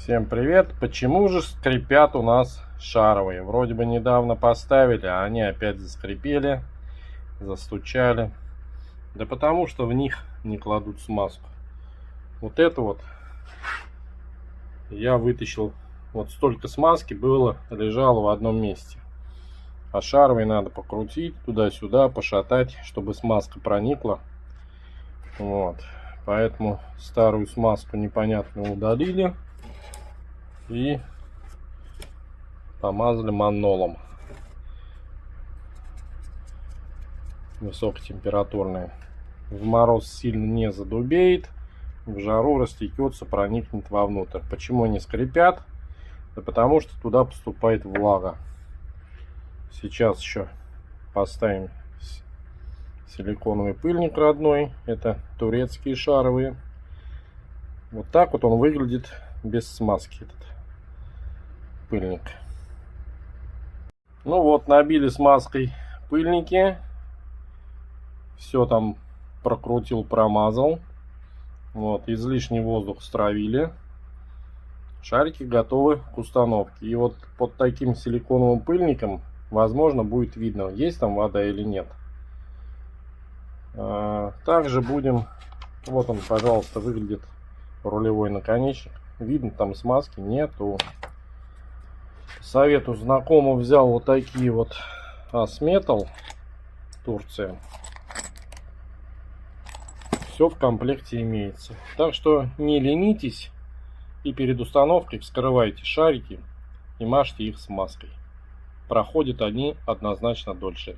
Всем привет! Почему же скрипят у нас шаровые? Вроде бы недавно поставили, а они опять заскрипели, застучали. Да потому что в них не кладут смазку. Вот это вот я вытащил. Вот столько смазки было, лежало в одном месте. А шаровые надо покрутить туда-сюда, пошатать, чтобы смазка проникла. Вот. Поэтому старую смазку непонятно удалили. И помазали маннолом высокотемпературный. В мороз сильно не задубеет, в жару растекется, проникнет вовнутрь. Почему они скрипят? Да потому что туда поступает влага. Сейчас еще поставим силиконовый пыльник родной. Это турецкие шаровые. Вот так вот он выглядит без смазки, этот пыльник. Ну вот, набили смазкой пыльники. Все там прокрутил, промазал. Вот, излишний воздух стравили. Шарики готовы к установке. И вот под таким силиконовым пыльником, возможно, будет видно, есть там вода или нет. Также будем... Вот он, пожалуйста, выглядит рулевой наконечник. Видно, там смазки нету. Совету знакомого взял вот такие вот Асметал, Турция. Все в комплекте имеется. Так что не ленитесь и перед установкой вскрывайте шарики и мажьте их смазкой. Проходят они однозначно дольше.